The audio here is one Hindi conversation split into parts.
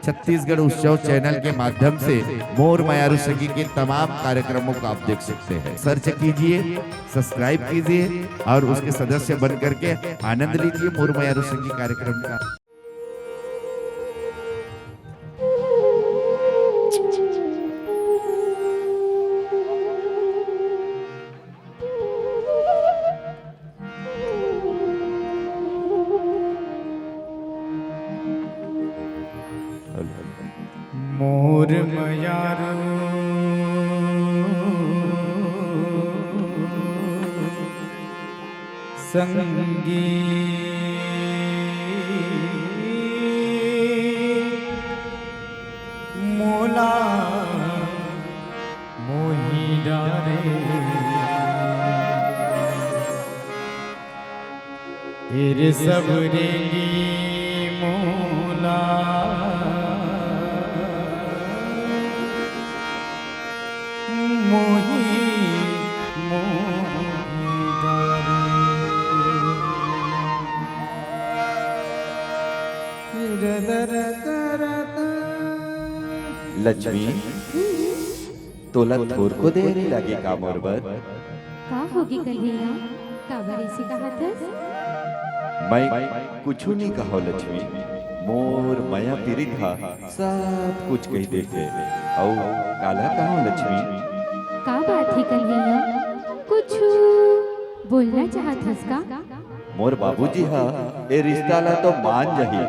छत्तीसगढ़ उत्सव चैनल के माध्यम से मोर मयारू संगी के तमाम कार्यक्रमों को आप देख सकते हैं। सर्च कीजिए, सब्सक्राइब कीजिए और उसके सदस्य बन करके आनंद लीजिए मोर मयारू संगी कार्यक्रम का। मोर मयारू संगी मोला मोही डारे तेरे सब रेंगी मोला मोही लक्ष्मी तोला थोर को देरी लगी का मोर बर का होगी कन्हैया काबर ऐसी कहा था? मैं कुछ नहीं कहो लक्ष्मी, मोर माया पीरी था सब कुछ कही देते औ काला कहो लक्ष्मी। का बात है कन्हैया, कुछ बोलना चाहत हस का? मोर बाबूजी हा ए रिश्ता ला तो मान जही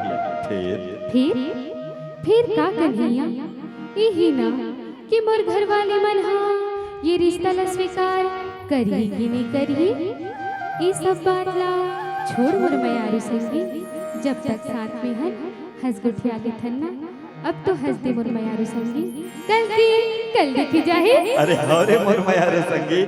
फिर का कन्हैया, यही ना कि मोर घर वाले मन हा ये रिश्ता ला स्वीकार करी कि नहीं करी, ये सब बात ला छोड़ मोर मयारू संगी, जब तक साथ में हन हंस गुठिया के थन्ना, अब तो हंस दे मोर मयारू संगी, कल देखी जाए। अरे मोर मयारू संगी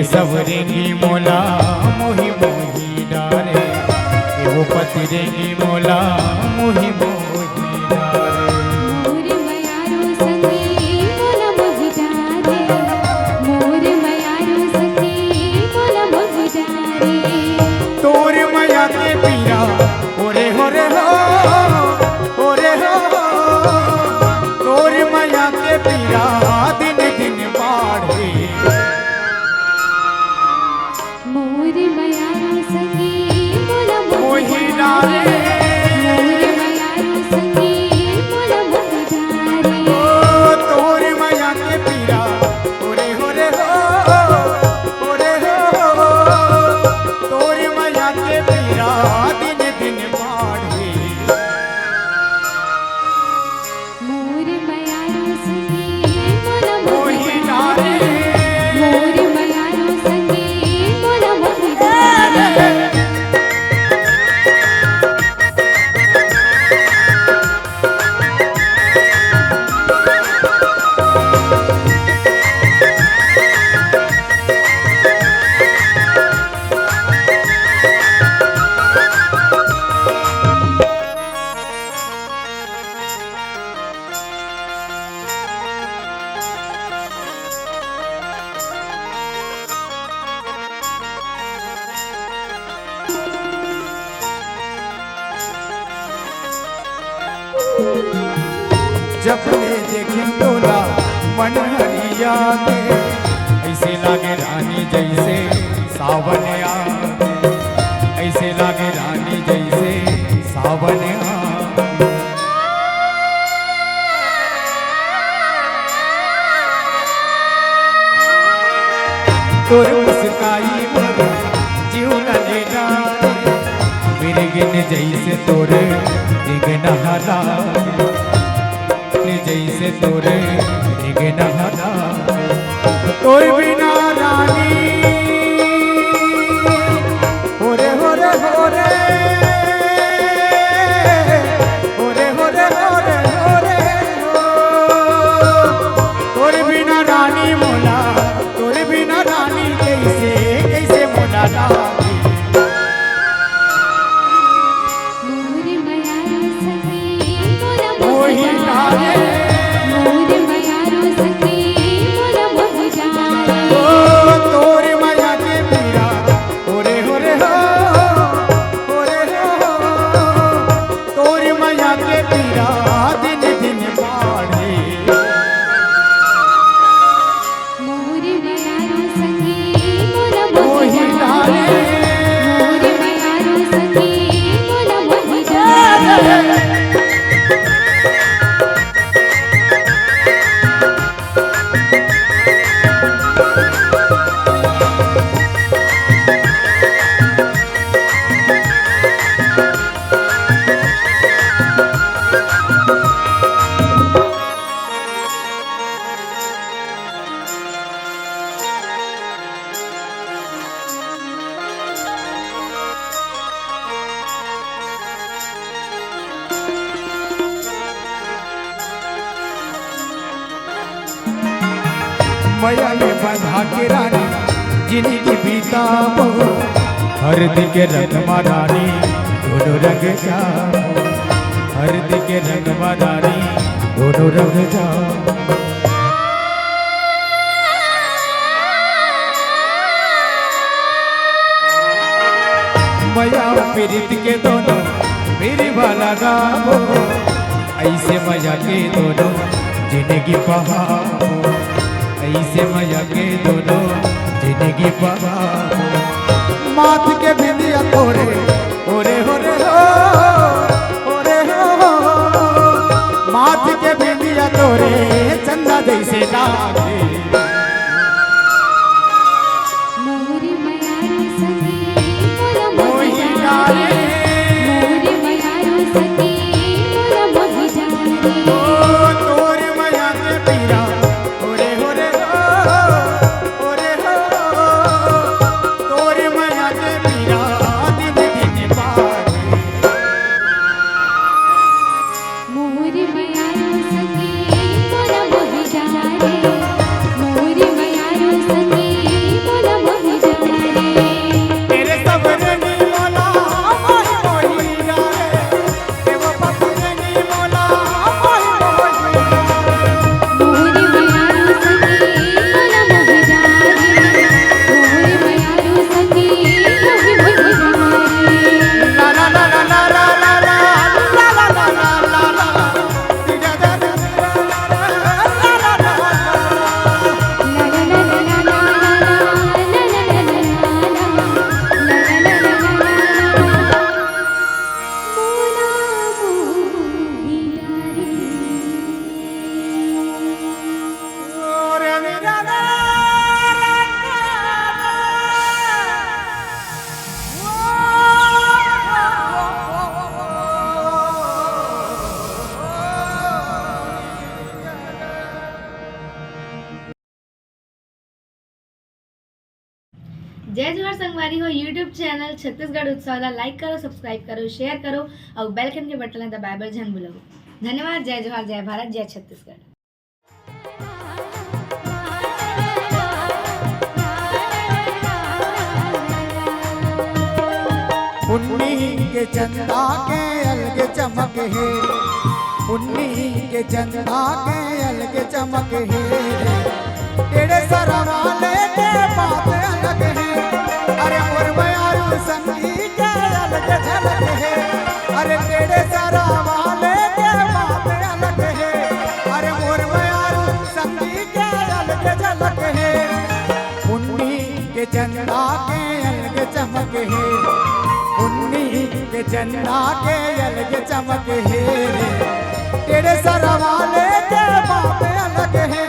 सवरेंगी मोला मोही मोही डारे, वो पतिरेंगी मोला मोही मोही डारे। मोर मयारू संगी मोला मोही डारे, मोर मयारू संगी मोला मोही डारे। तोर मया के पीरा ओरे होरे हो ओरे हो, तोर मया के पीरा दिन दिन बाढ़े। मोर मयारू संगी मोला मोही डारे, मोर मयारू संगी मोला मोही डारे। ओ तोर मया के पीरा ओरे होरे हो ओरे हो, तोर मया के पीरा दिन दिन बाढ़े। मोर मयारू संगी मोला मोही मोही डारे, मोर मयारू संगी मोला मोही डारे। जब ले देखे तोला मन हरिया के, ऐसे लागे रानी जैसे सावन आवे, ऐसे लागे रानी जैसे सावन आवे। तोर मुस्काई मोर जीवन लेना मिर्गिन जैसे तोरे दिगन हरा जैसे तोरे दिगन हरा तोर बिना रानी होरे होरे होरे होरे होरे होरे होरे तोर बिना रानी मोला तोर बिना रानी कैसे कैसे मोला लागी मोर मयारो सखी मोरा मोही लागे मोर मयारो सखी मोरा मोह जाए ओ तोर माया के पीरा होरे होरे हो होरे हो तोर माया के पीरा दिन दिन बाढ़े मोर मयारो सखी मोरा मोह मोही जाए लागे मोर मयारो सखी मोरा मोह जाए मैया ने बंधा के रानी जिनकी बीता वो हर दिखे रंगमा रानी दोनों रंग जा हर दिखे रंगमा रानी दोनों रंग जा मैया पीरित के दोनों मेरी वाला गाओ ऐसे मजा के दोनों जिंदगी पहाड़ो ऐसे मजा के दोनों जिंदगी पहाड़ो माथ के बिंदिया तोरे ओरे होरे हो ओरे हो माथ के बिंदिया तोरे चंदा जैसे लागे मोर मयारो सखी मोरा मोह मोही जाए लागे मोर मयारो सखी मोरा मोह जाए ओ तोर माया के पीरा ओरे होरे हो ओरे हो तोर माया के पीरा दिन दिन बाढ़े मोर मयारो सखी मोरा मोह जाए मोर मयारो सखी मोरा मोह जाए तेरे सबर नी मोला मोही मोही लागे देव पपुर नी मोला मोही मोही लागे मोर मयारो सखी मोरा मोह जाए मोर मयारो सखी मोह जाए ला ला ला ला ला ला ला ला ला ला ला ला ला तिजा दा दा ला ला ला ला ला ओरे मेरा दा जय जोहार संगवारी हो यूट्यूब चैनल छत्तीसगढ़ उत्सव लाइक करो सब्सक्राइब करो शेयर करो और बेल आइकन के बटन दबाए बर झन भूलो धन्यवाद। जय जोहार जय भारत जय छत्तीसगढ़। पुन्नी के चंदा के अलग चमक है पुन्नी के चंदा के अलग चमक है तेरे सरा वाले के बात अलग है अरे मोर मयारू संगी के अलग झलक है अरे तेरे सरा वाले के बात अलग है अरे मोर मयारू संगी के अलग झलक है पुन्नी के चंदा के अलग चमक है पुन्नी के चंदा के अलग चमक है रे, तेरे सर वाले के बात अलग है।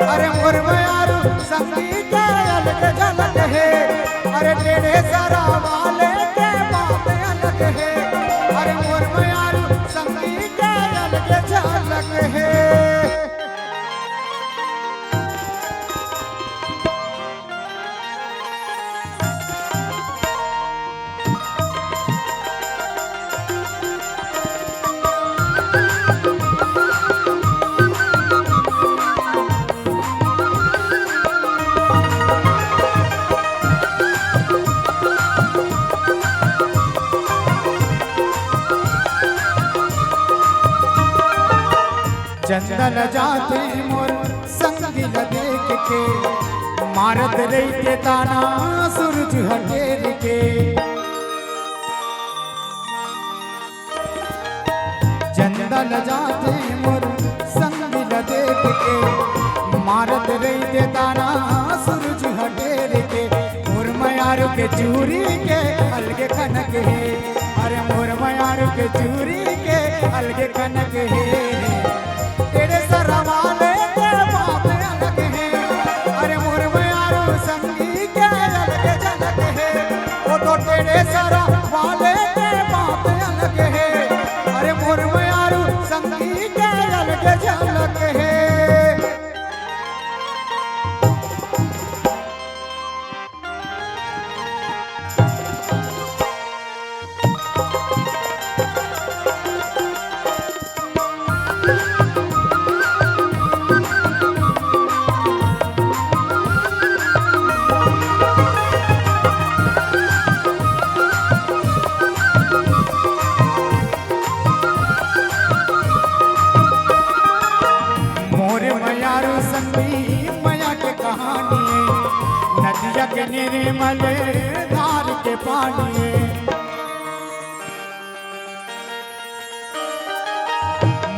अरे मोर मयारू संगी के अलग झलक है, अरे तेरे सर वाले के बात अलग है। अरे मोर मयारू संगी के अलग झलक है। चंदन जाते मोर संगी न देख के, मारत रही के ताना सूरज हटेर के। चंदन जाते मोर संगी न देख के, मारत रही के ताना सूरज हटेर के। मोर मयारू के चूरी के अलगे कनक है, अरे मोर मयारू के चूरी के अलगे कनक है। तेरे सर वाले के बात अलग है, अरे मोर मयारू संगी के अलग झलक है। वो तो तेरे सर वाले के बात अलग है, अरे मोर मयारू संगी के अलग झलक है। नदिया के निर्मल धार के पानी,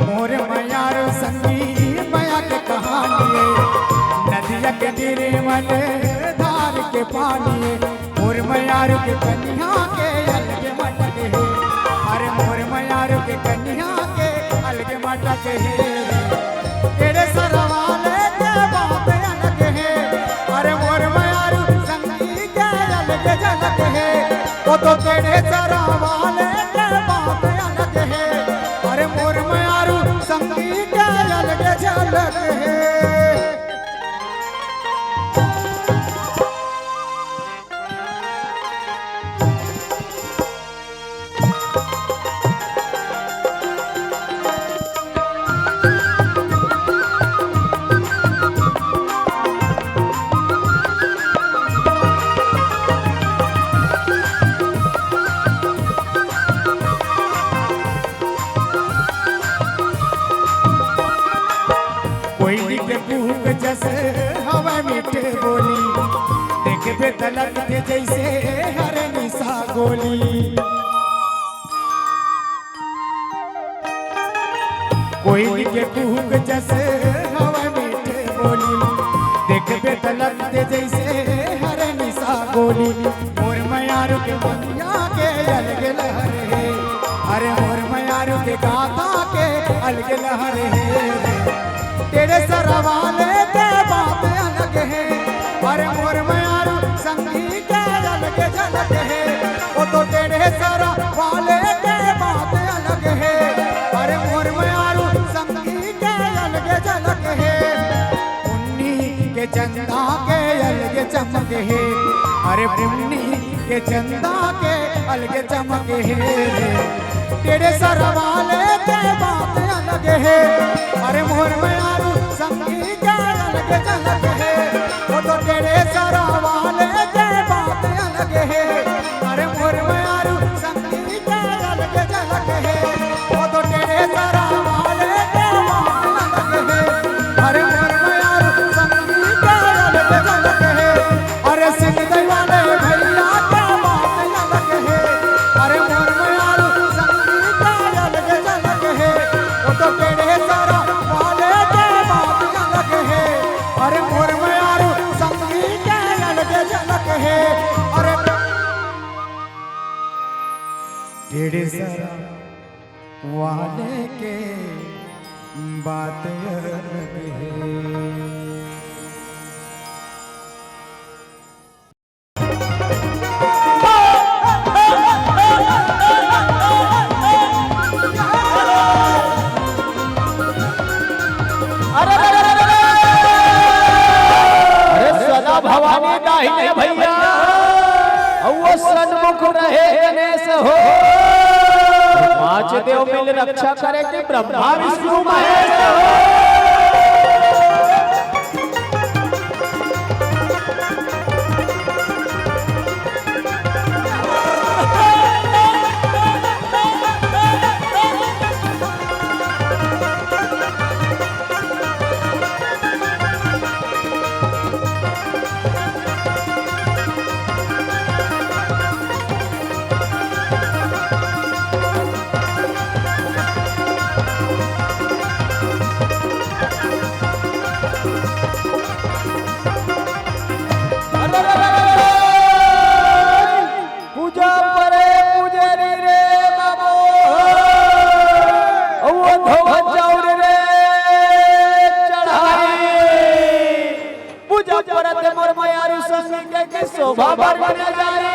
मोर मयारू संगी मया के कहानी। नदिया के निर्मल धार के पानी, मोर मयारू के कन्या के अलग मटक है, अरे मोर मयारू के कन्या के अलग मटक है। तेरे सर वाले के बात अलग है, अरे मोर मयारू संगी के अलग झलक है। वो तो तेरे सर वाले के बात अलग है, अरे मोर मयारू संगी के अलग झलक है। कोयली के कूक जैसे हवा मीठे बोली, देखबे तलक के जैसे हर निशा गोली। कोयली के कूक जैसे हवा मीठे बोली, देखबे तलक के जैसे हर निशा गोली। मोर मयारू के बनिया के अलग लहर है, अरे मोर मयारू के गाथा के अलग लहर है। तेरे सर वाले के बात अलग है, अरे मोर मयारू संगी के अलग झलक है। वो तो तेरे सर वाले के बात अलग है, अरे मोर मयारू संगी के अलग झलक है। पुन्नी के चंदा के अलग चमक है, अरे पुन्नी के चंदा के अलग चमक है। तेरे सर वाले के बात अलग है, अरे मोर मयारू संगी के अलग झलक है। वो तो तेरे सर वाले के बात अलग है, अरे मोर मयारू संगी के अलग झलक है। वो तो तेरे सर वाले के बात अलग है, अरे मोर मयारू संगी के अलग झलक है। अरे सिंह दई वाले भैया के बात अलग है, अरे मोर मयारू संगी के अलग झलक है। वो तो तेरे सर वाले के बात अलग है, अरे मोर सरा वाले के बात अलग है। भवानी दाहिने भैया वो सन्मुख रहे गणेश हो, पांच देव मिल रक्षा करे कि ब्रह्मा विष्णु महेश हो। पूजा परे पुजारी रे बाबू वो धोवन चाउर रे चढ़ाई, पूजा परत मोर मायारू संग के शोभा बढ़ जाए।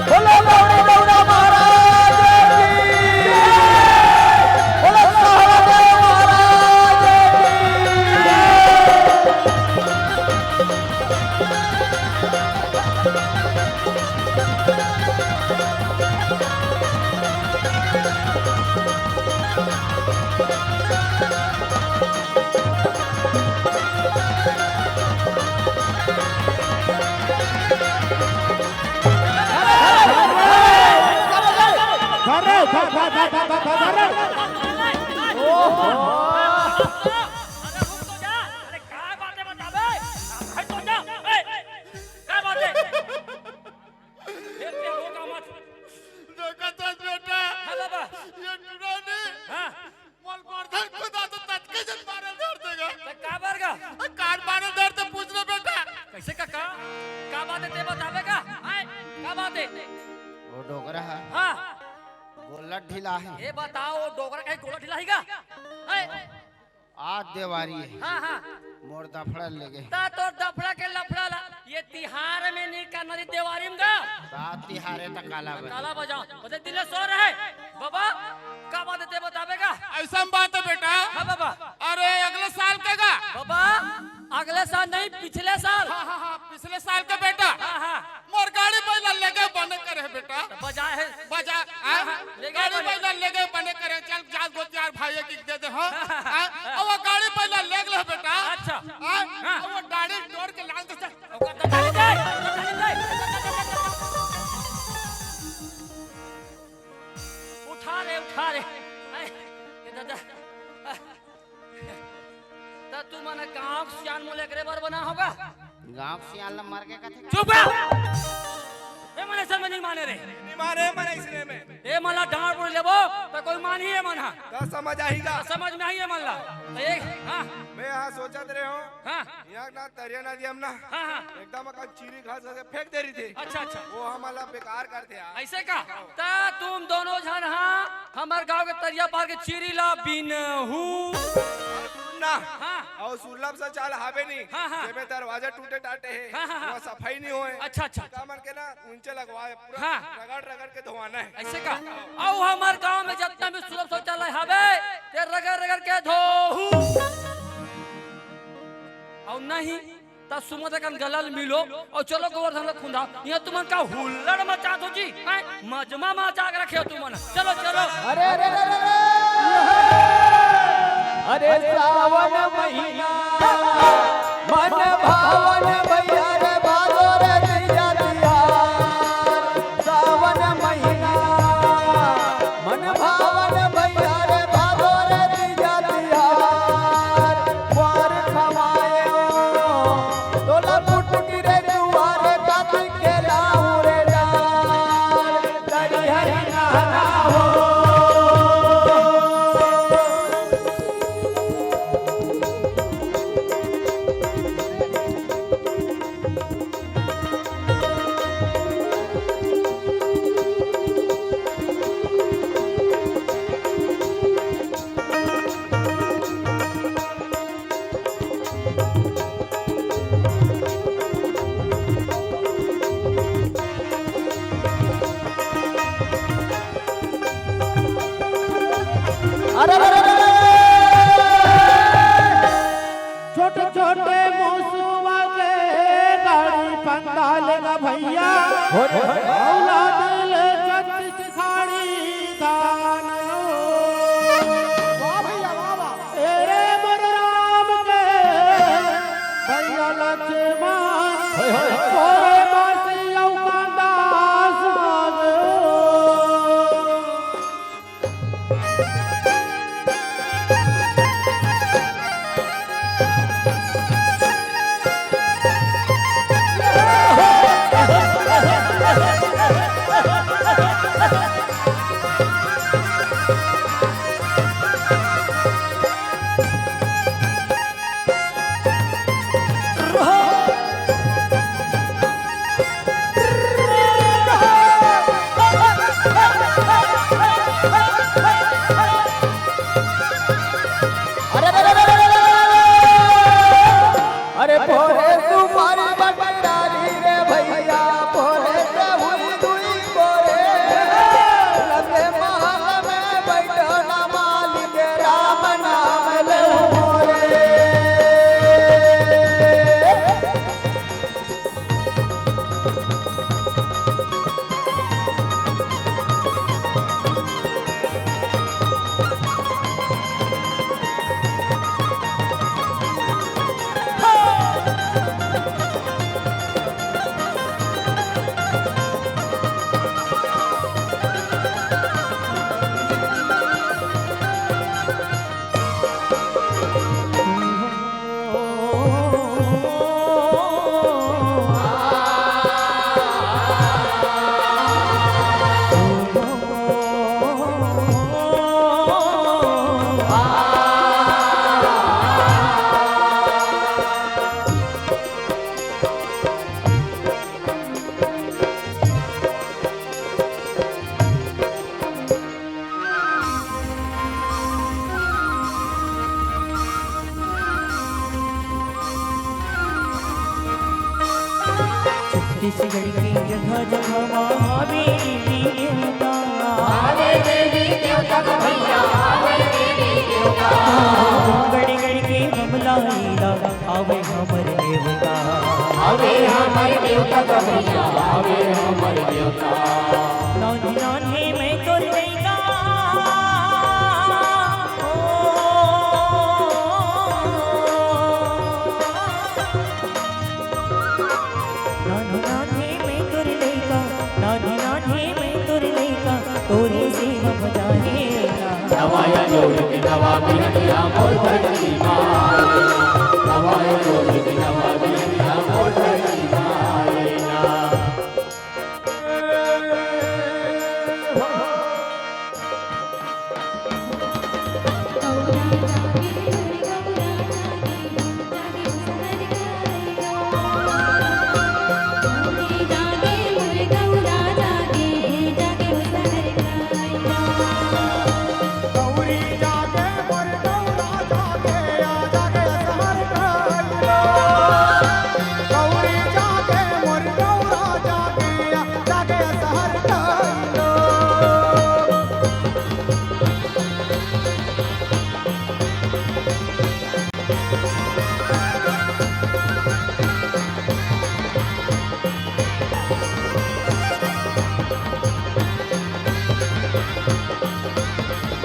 बोलो गौरी गौरा महाराज की, बोलो सहदेव महाराज ढीला है। ये बताओ डोगरा कहीं गोला ढीला है का? आज देवारी है। हाँ हाँ। मोर दफड़ा ले गए। ता तो दफड़ा के लफड़ा ला। ये तिहार में नहीं करना थी देवारी में का? सात तिहारे तक काला बजाओ। बजे दिले सो रहे। बाबा क्या बात है ते बतावेगा? ऐसा बात है बेटा। हाँ बाबा। अरे अगले साल का बाबा अगले साल नहीं पिछले साल। हाँ पिछले साल का बेटा। हाँ मोर गाड़ी पहला लेके बने करे बेटा। बजा है बजा गाड़ी पहला लेके बने करे। चल जाल गो यार भाई की दे दे। हाँ अब वो गाड़ी पहला ले ले बेटा। अच्छा वो गाड़ी डोर के लाल दे। उठा रे दादा तो तू माने गांव सियान मुले करे बर बना होगा। गांव सियान मर के कथे। चुप ए मने समझ नहीं माने रे। नहीं मारे मने इसने में ए मला डांड पर लेबो तो कोई मानी है मना तो समझ आएगा। समझ में आई है मला एक हां मैं यहाँ सोचत रहे हूँ। हां यहाँ ना तरिया नदी हम ना हां एकदम का चीरी घास फेंक दे रही थी। अच्छा वो हमारा बेकार कर दिया। ऐसे का ता तुम दोनों जन हां हमार गांव के तरिया पार के चीरी ला बिनहू ना हां और सुलभ से चाल हावे नहीं। हाँ। जेबे दरवाजे टूटे टाटे है। हाँ। वो सफाई नहीं होए। अच्छा कामन के ना ऊंचे लगवाए पूरा हाँ। रगड़ के धोवाना है। ऐसे का औ हमार गांव में जितना भी सुलभ शौचालय हवे ते रगड़ के धोहू और नहीं ता सुमत कन गलल मिलो और चलो गोवर्धन खुंदा ये तुमन का हुल्लड़ मचा दो जी मजमा मचा के रखे तुमन। चलो अरे अरे सावन महीना मन भावन भैया रे भादो रे दिया दिया सावन महीना अरे अरे अरे छोटे छोटे मोसुआ के गाड़ी पंडाल का भैया औलाद ले छत्तीस खाड़ी धान वाह भैया वाह तेरे बलराम के भैया लक्ष्मण कोरे बासी औकांदास अरे भोरे तुम्हारी बटरारी रे भैया भोरे से हुई दुई भोरे लगे महल में बैठो ना मालिक राम नाम ले मोरे छत्तीसगढ़ की जगह जगह महावीर देवता आवे देवी देवता का भैया आवे देवी देवता गड़ी गड़ी के हमला लीला आवे हमर देवता आवे हमर देवता का भैया आवे हमर देवता नानी नानी मैं तो लइका नानी नानी मैं तुर लइका नानी नानी मैं तुर लइका तोरे से हम जानेगा नवाया जोड़ के नवा बिरनिया मोर भगती मारे नवाया जोड़ के नवा बिरनिया मोर भगती मारे ना गौरी जागे मोर गौरा जागे आ जागे सहर खाइलो गौरी जागे मोर गौरा जागे आ जागे सहर खाइलो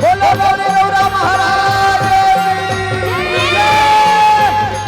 बोलो बोले गौरा महाराज की जय।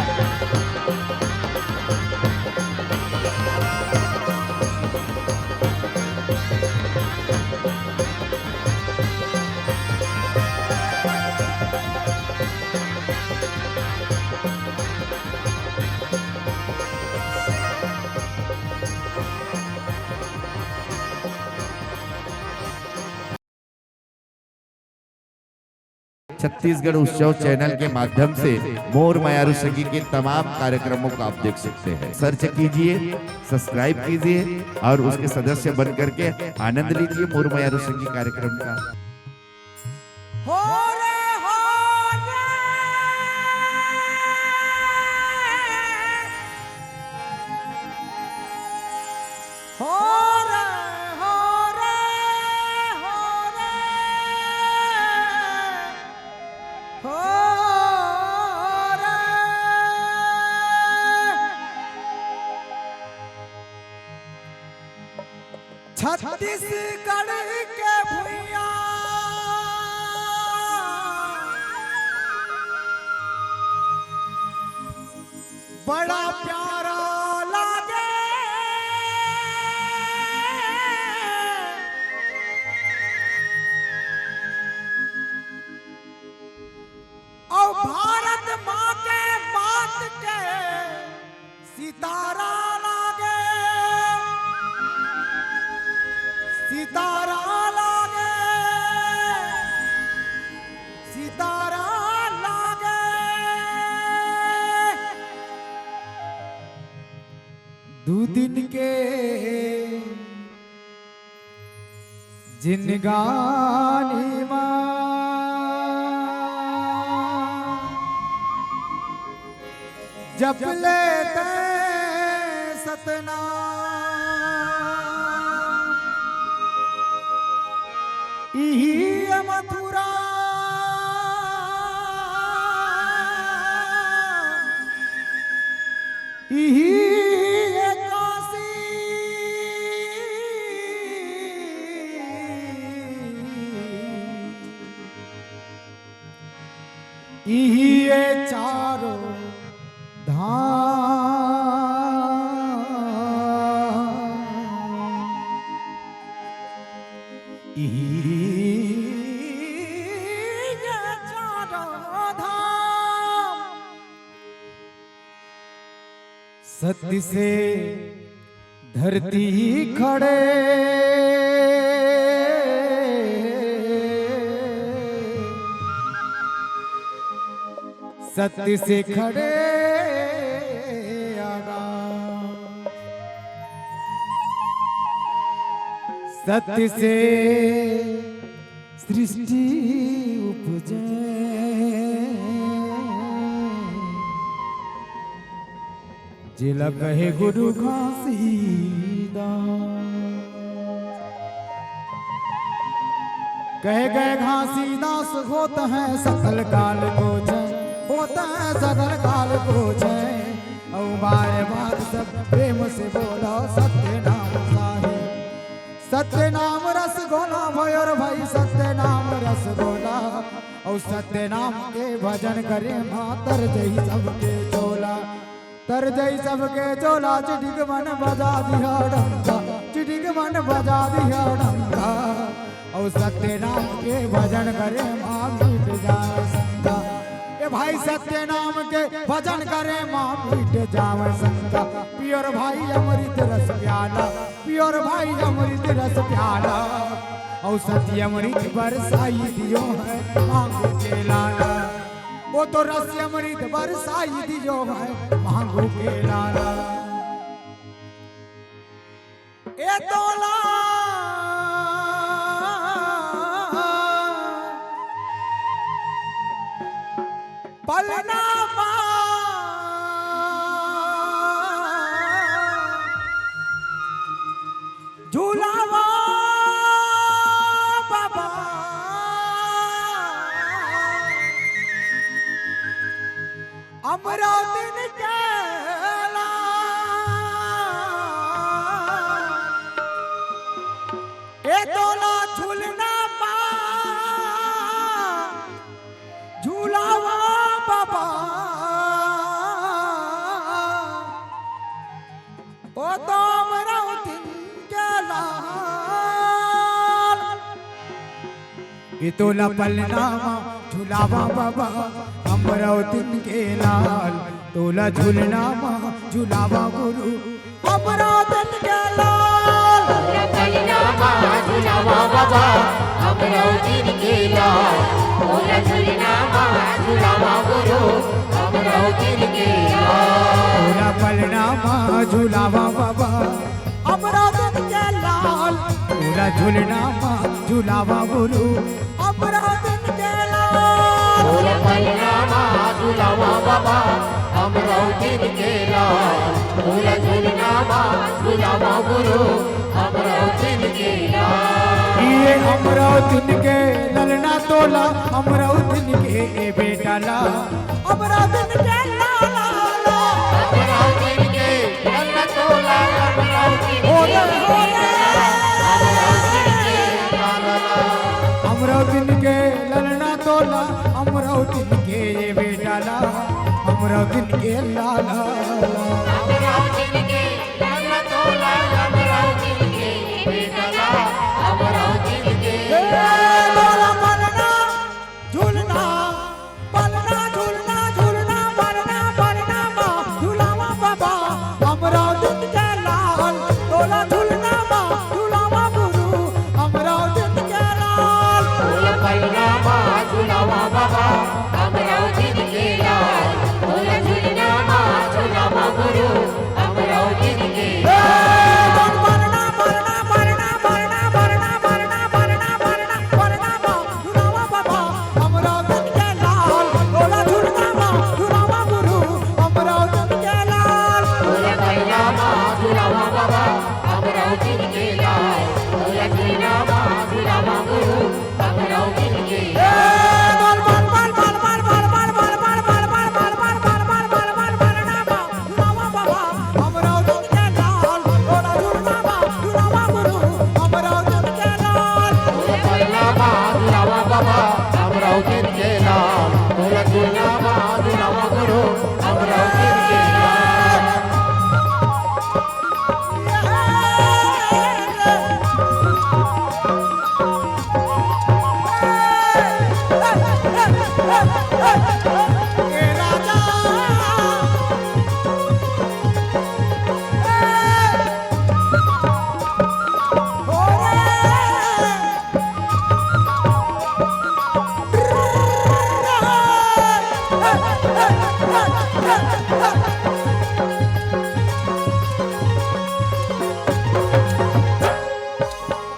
छत्तीसगढ़ उत्सव चैनल के माध्यम से मोर मायारू संगीत के तमाम कार्यक्रमों को आप देख सकते हैं। सर्च कीजिए, सब्सक्राइब कीजिए और उसके सदस्य बन करके आनंद लीजिए मोर मायारू संगीत कार्यक्रम का। छत्तीसगढ़ के भुइया बड़ा प्यारा लागे और भारत माँ के बात के सितारा लागे सितारा लागे सितारा लागे दो दिन के जिंदगानी माँ जप लेते सतना इही मथुरा इही काशी इही चारों सत्य से धरती खड़े सत्य से खड़े सत्य से सृष्टि उपजे जिला कहे गुरु घासीदास कहे गए घासीदास होता है सकल काल को जय होता है सकल काल को जय और बार बार सब प्रेम से बोला सत्य नाम साहिब सत्य नाम रस गोला भयर भाई सत्य नाम रस गोला और सत्य नाम के भजन करे मातर जई सबके चोला तर जई सबके चोला चिटिक मन बजा दिया डंका चिटिक मन बजा दिया डंका और सत्य नाम के भजन करे माँ मिट जाए शंका ए भाई सत्य नाम के भजन करे माँ मिट जाए शंका पियोर भाई अमृत रस प्याला पियोर भाई अमृत रस प्याला और सत्य अमृत बरसाई दियो है मांगो के लाला वो तो रस अमृत बरसाई दियो है मांगो के लाला ए तोला पलना झूलावा बाबा अमरावती निकला ए तोला झूलना पा झूलावा बाबा ओ तो अमरावती निकला ये तोला पलनामा झूलावा बाबा अमरावती के लाल तोला झूलनामा झूलावा गुरु अमरावती के लाल पलनामा झूलावा बाबा अमरावती के लाल तोला झूलनामा झूलावा गुरु अमरावती के लाल तोला पलनामा झूलावा बाबा अमरावती के लाल तोला झूलनामा झूलावा गुरु अमरावती के लाल तोला पलनामा झूलावा बाबा अमरावती के लाल तोला झूलनामा झूलावा गुरु अमरावती के लाल ये अमरावती के ललना तोला अमरावती के ए बेटा ला अमरावती के लाला अमरावती के ललना तोला अमरावती ओले ओले तोला अमरावती के ये बेटाला अमरावती के लाला तोला पलना झूलना पलना झूलना झूलना पलना पलना मा झूलावा बाबा अमरावती के लाल तोला झूलना मा झूलावा गुरु अमरावती के लाल तोला पलना मा झूलावा बाबा अमरावती के लाल तोला झूलना मा झूलावा गुरु अमरावती के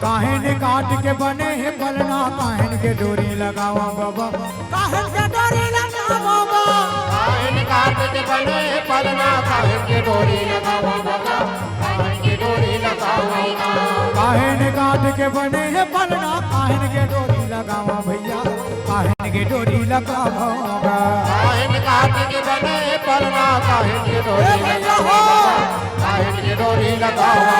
काहन काट के बने है पलना काहन के डोरी लगावा बाबा काहन के डोरी लगावा बाबा काहन काट के बने है पलना काहन के डोरी लगावा बाबा काहन के डोरी लगावा काहन काट के बने है पलना काहन के डोरी लगावा भैया काहन के डोरी लगावा काहन काट के बने है पलना काहन के डोरी लगावा काहन के डोरी लगावा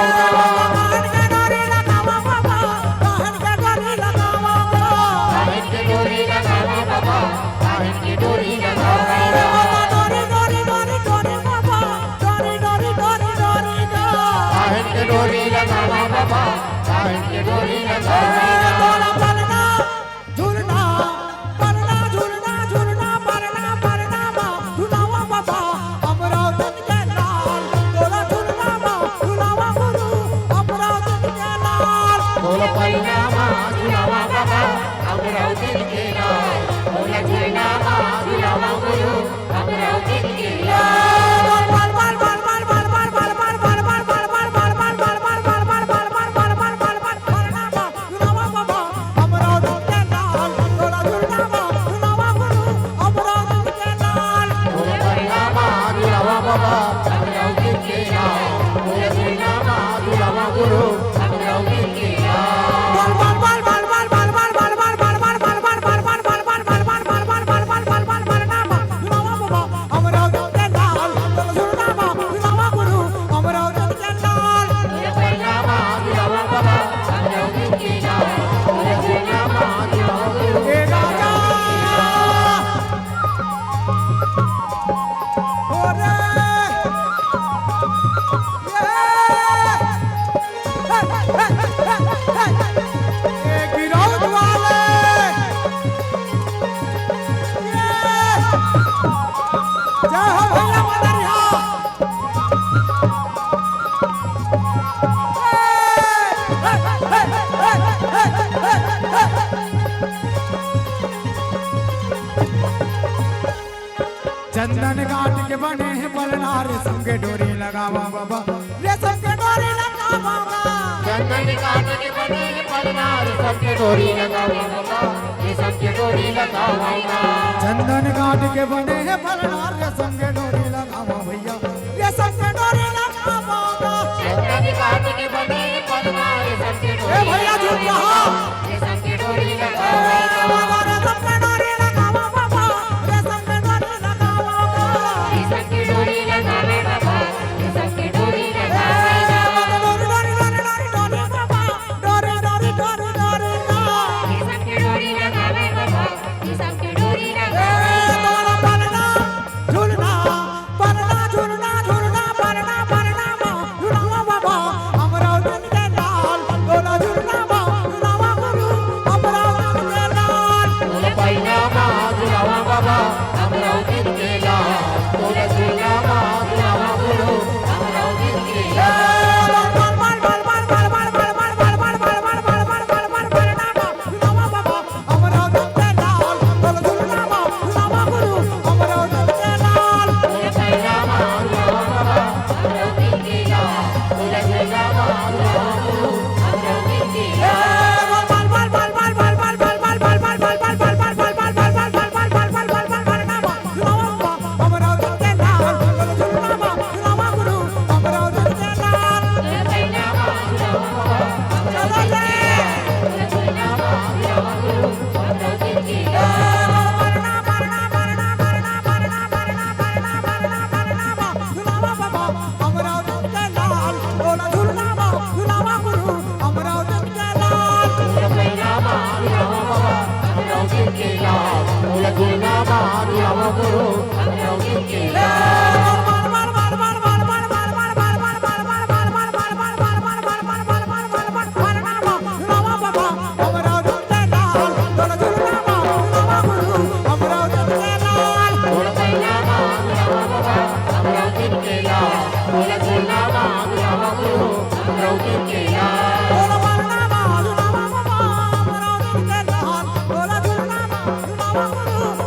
चंदन घाट के बने हैं पलना रेशम के डोरी लगावा बाबा रेशम के डोरी लगावा चंदन घाट के बने हैं पलना रेशम के डोरी लगावा बाबा रेशम के डोरी लगावा चंदन घाट के बने हैं पलना रेशम के डोरी लगावा भैया रेशम के डोरी लगावा चंदन घाट के बने हैं पलना रेशम के डोरी भैया झूठ कहा रेशम के डोरी लगावा रेशम के डोरी लगावा बाबा रेशम के डोरी Some आवा गुरु अमरावती केला Oh,